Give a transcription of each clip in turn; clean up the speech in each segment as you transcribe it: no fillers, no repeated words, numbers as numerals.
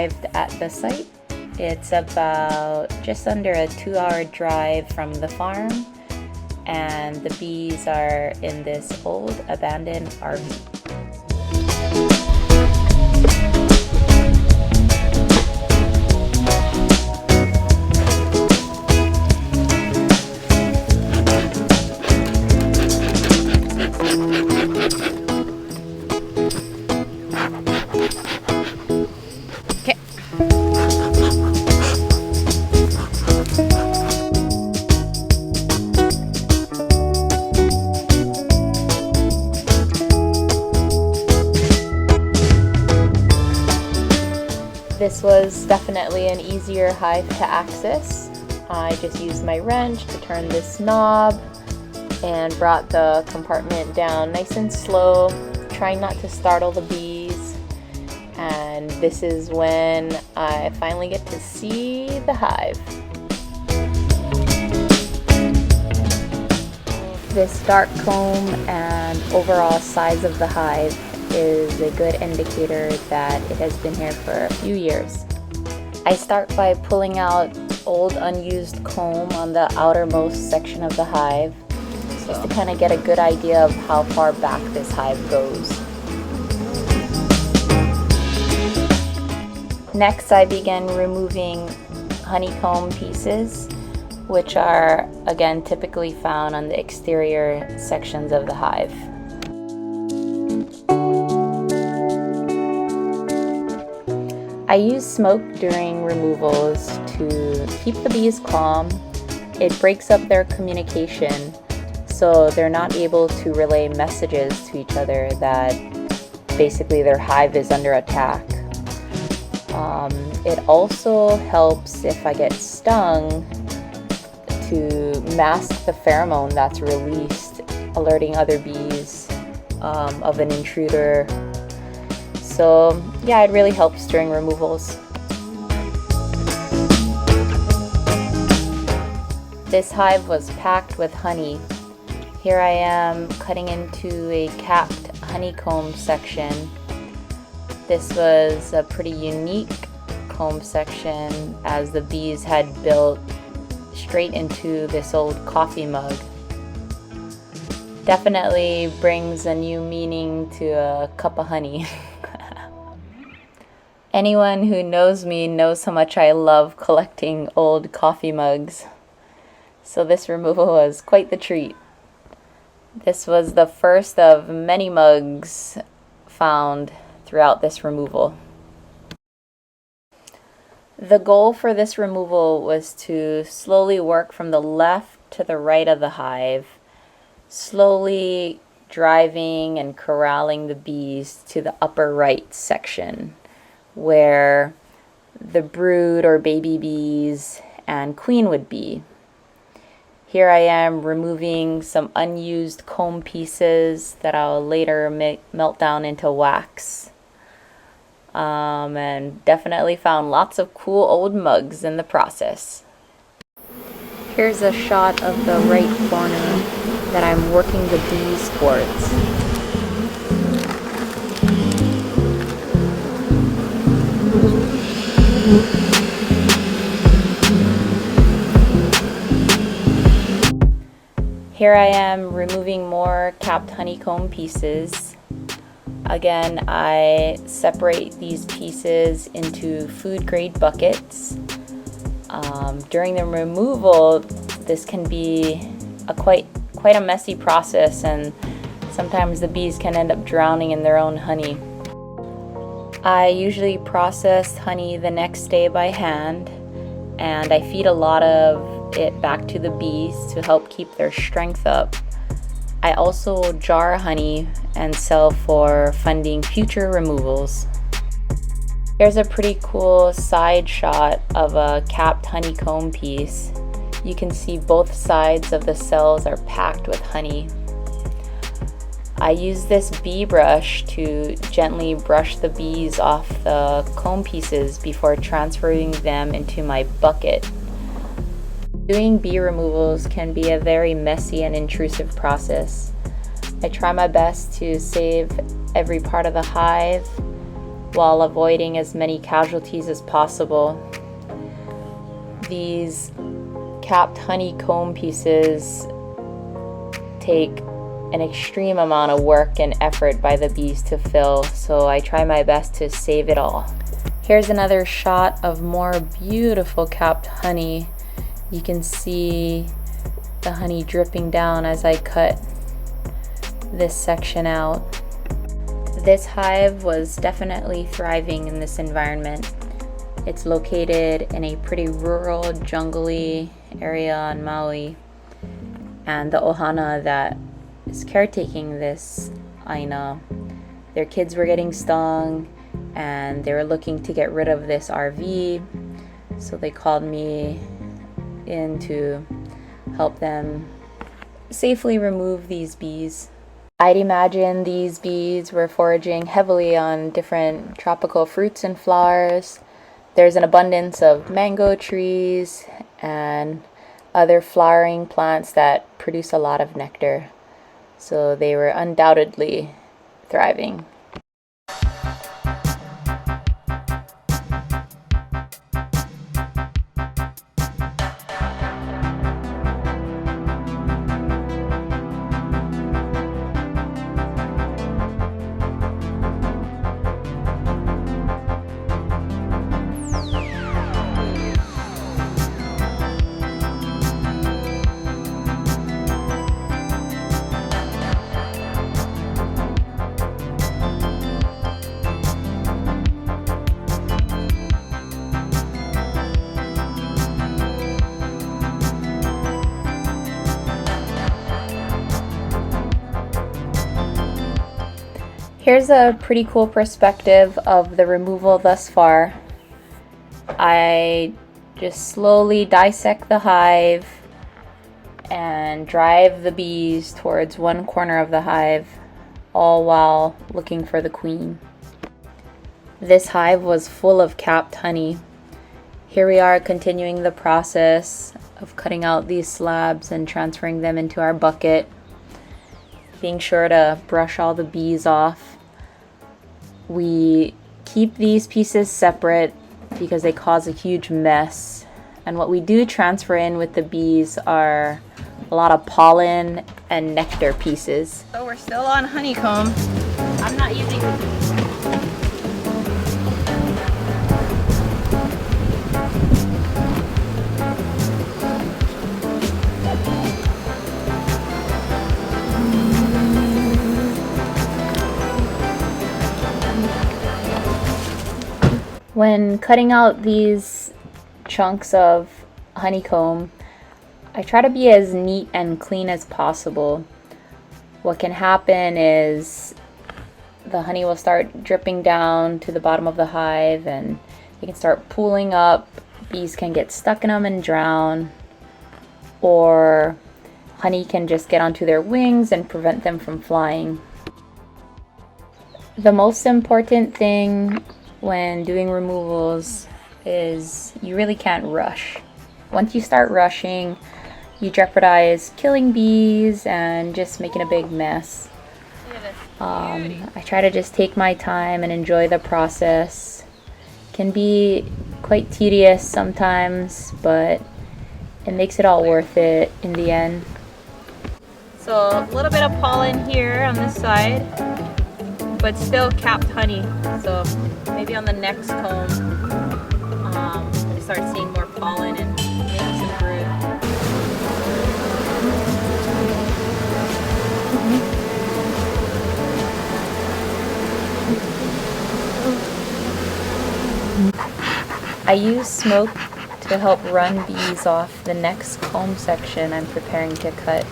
arrived at the site. It's about just under a 2-hour drive from the farm, and the bees are in this old abandoned RV. This was definitely an easier hive to access. I just used my wrench to turn this knob and brought the compartment down nice and slow, trying not to startle the bees. And this is when I finally get to see the hive. This dark comb and overall size of the hive is a good indicator that it has been here for a few years. I start by pulling out old unused comb on the outermost section of the hive, just to kind of get a good idea of how far back this hive goes. Next, I begin removing honeycomb pieces, which are again typically found on the exterior sections of the hive. I use smoke during removals to keep the bees calm. It breaks up their communication, so they're not able to relay messages to each other that basically their hive is under attack. It also helps if I get stung to mask the pheromone that's released, alerting other bees of an intruder. So yeah, it really helps during removals. This hive was packed with honey. Here I am cutting into a capped honeycomb section. This was a pretty unique comb section, as the bees had built straight into this old coffee mug. Definitely brings a new meaning to a cup of honey. Anyone who knows me knows how much I love collecting old coffee mugs, so this removal was quite the treat. This was the first of many mugs found throughout this removal. The goal for this removal was to slowly work from the left to the right of the hive, slowly driving and corralling the bees to the upper right section, where the brood or baby bees and queen would be. Here I am removing some unused comb pieces that I'll later melt down into wax. And definitely found lots of cool old mugs in the process. Here's a shot of the right corner that I'm working the bees towards. Here I am removing more capped honeycomb pieces. Again, I separate these pieces into food grade buckets. During the removal, this can be quite a messy process, and sometimes the bees can end up drowning in their own honey. I usually process honey the next day by hand, and I feed a lot of it back to the bees to help keep their strength up. I also jar honey and sell for funding future removals. Here's a pretty cool side shot of a capped honeycomb piece. You can see both sides of the cells are packed with honey. I use this bee brush to gently brush the bees off the comb pieces before transferring them into my bucket. Doing bee removals can be a very messy and intrusive process. I try my best to save every part of the hive while avoiding as many casualties as possible. These capped honeycomb pieces take an extreme amount of work and effort by the bees to fill, so I try my best to save it all. Here's another shot of more beautiful capped honey. You can see the honey dripping down as I cut this section out. This hive was definitely thriving in this environment. It's located in a pretty rural, jungly area on Maui, and the ohana that is caretaking this aina, their kids were getting stung and they were looking to get rid of this RV, so they called me in to help them safely remove these bees. I'd imagine these bees were foraging heavily on different tropical fruits and flowers. There's an abundance of mango trees and other flowering plants that produce a lot of nectar. So they were undoubtedly thriving. Here's a pretty cool perspective of the removal thus far. I just slowly dissect the hive and drive the bees towards one corner of the hive, all while looking for the queen. This hive was full of capped honey. Here we are continuing the process of cutting out these slabs and transferring them into our bucket, being sure to brush all the bees off. We keep these pieces separate because they cause a huge mess. And what we do transfer in with the bees are a lot of pollen and nectar pieces. So we're still on honeycomb. I'm not using When cutting out these chunks of honeycomb, I try to be as neat and clean as possible. What can happen is the honey will start dripping down to the bottom of the hive and they can start pooling up. Bees can get stuck in them and drown, or honey can just get onto their wings and prevent them from flying. The most important thing when doing removals is you really can't rush. Once you start rushing, you jeopardize killing bees and just making a big mess. I try to just take my time and enjoy the process. It can be quite tedious sometimes, but it makes it all worth it in the end. So a little bit of pollen here on this side, but still capped honey. So maybe on the next comb, we start seeing more pollen and maybe some brood. I use smoke to help run bees off the next comb section I'm preparing to cut.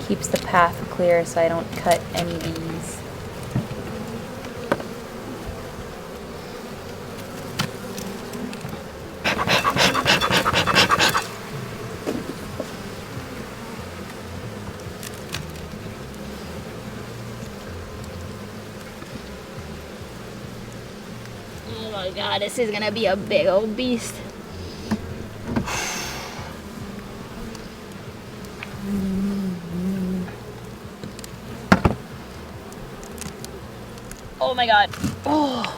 Keeps the path clear so I don't cut any bees. Oh my god, this is gonna be a big old beast. Oh my god. Oh.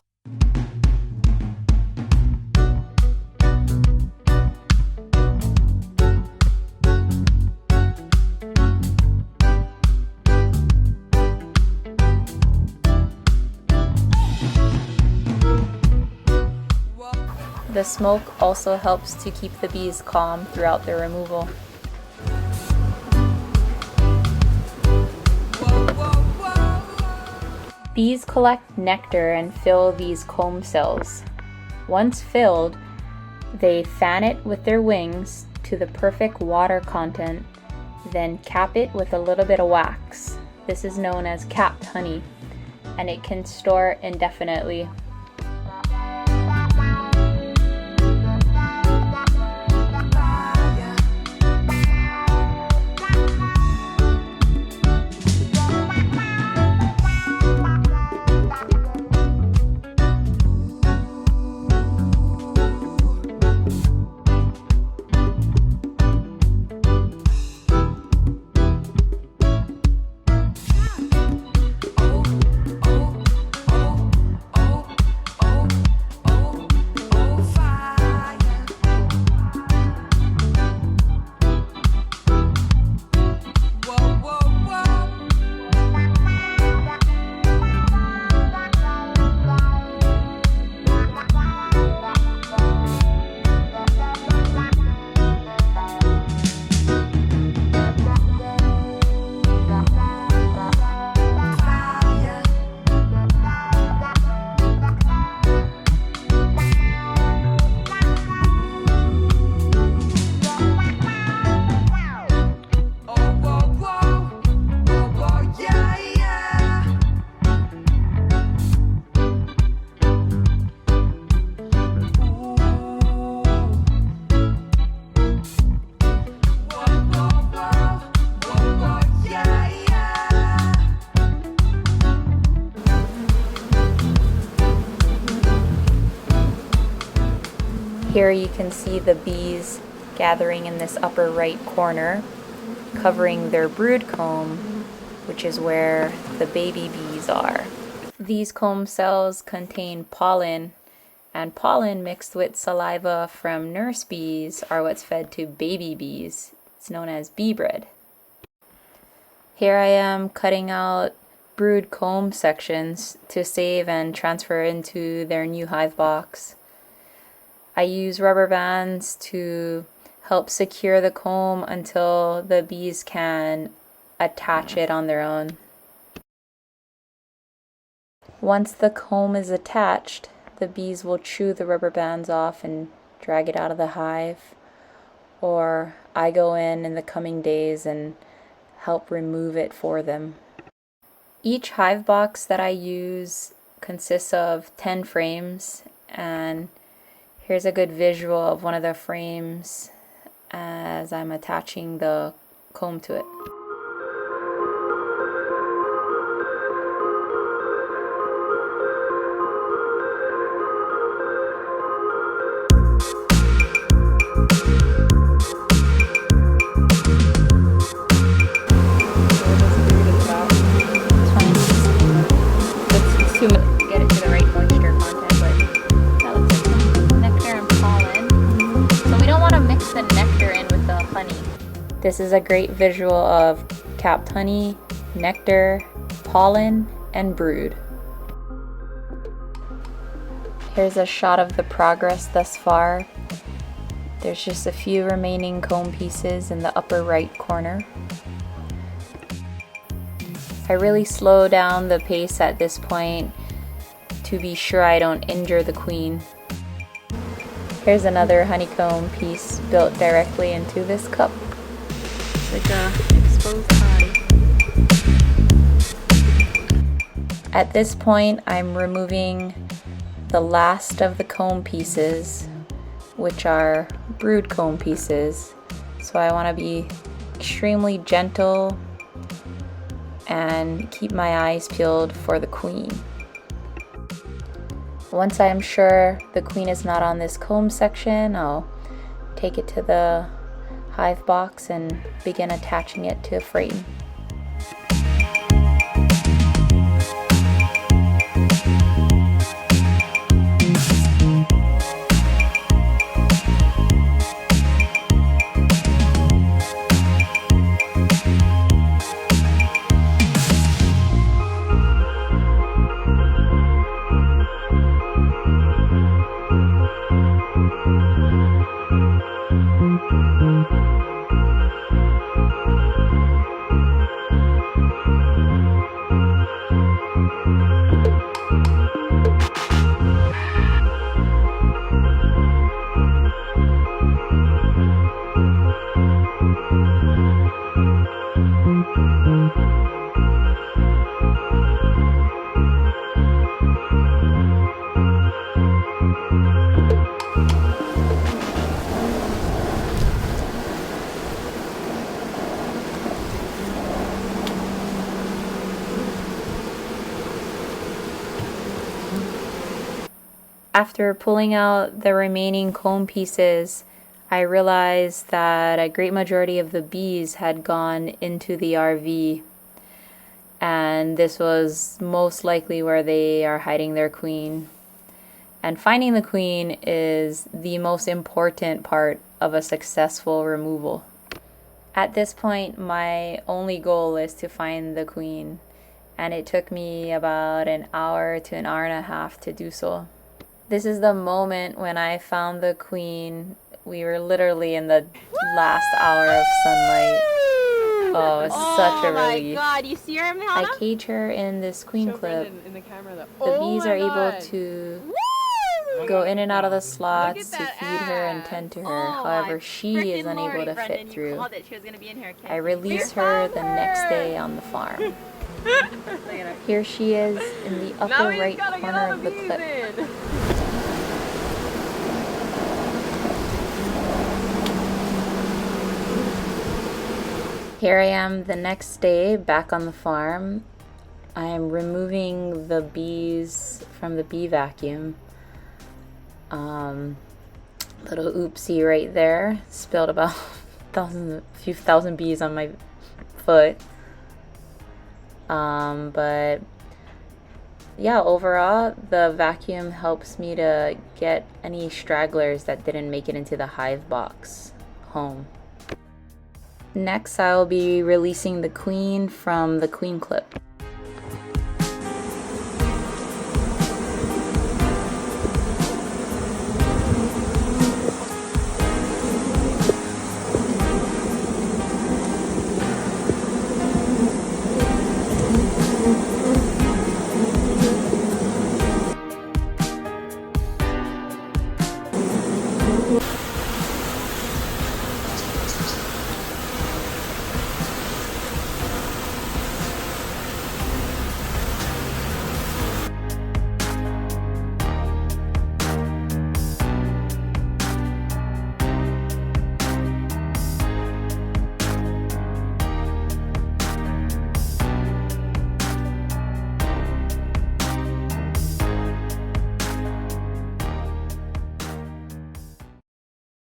The smoke also helps to keep the bees calm throughout their removal. Bees collect nectar and fill these comb cells. Once filled, they fan it with their wings to the perfect water content, then cap it with a little bit of wax. This is known as capped honey, and it can store indefinitely. Here you can see the bees gathering in this upper right corner, covering their brood comb, which is where the baby bees are. These comb cells contain pollen, and pollen mixed with saliva from nurse bees are what's fed to baby bees. It's known as bee bread. Here I am cutting out brood comb sections to save and transfer into their new hive box. I use rubber bands to help secure the comb until the bees can attach it on their own. Once the comb is attached, the bees will chew the rubber bands off and drag it out of the hive, or I go in the coming days and help remove it for them. Each hive box that I use consists of 10 frames, and here's a good visual of one of the frames as I'm attaching the comb to it. Get it to the right moisture content, but that looks like nectar and pollen. So we don't want to mix the nectar in with the honey. This is a great visual of capped honey, nectar, pollen, and brood. Here's a shot of the progress thus far. There's just a few remaining comb pieces in the upper right corner. I really slow down the pace at this point to be sure I don't injure the queen. Here's another honeycomb piece built directly into this cup. It's like a exposed hive. At this point, I'm removing the last of the comb pieces, which are brood comb pieces. So I want to be extremely gentle and keep my eyes peeled for the queen. Once I'm sure the queen is not on this comb section, I'll take it to the hive box and begin attaching it to a frame. After pulling out the remaining comb pieces, I realized that a great majority of the bees had gone into the RV, and this was most likely where they are hiding their queen. And finding the queen is the most important part of a successful removal. At this point, my only goal is to find the queen, and it took me about an hour to an hour and a half to do so. This is the moment when I found the queen. We were literally in the last hour of sunlight. Oh, it's such a relief. Oh my god, you see her, Mahalo? I cage her in this queen clip. In the camera, The bees are able to go in and out of the slots to feed her and tend to her. However, she is unable to fit through. I release her the next day on the farm. Here she is in the upper right corner of the clip. Here I am the next day back on the farm. I am removing the bees from the bee vacuum. Little oopsie right there. Spilled about a few thousand bees on my foot. But yeah, overall the vacuum helps me to get any stragglers that didn't make it into the hive box home. Next, I'll be releasing the queen from the queen clip.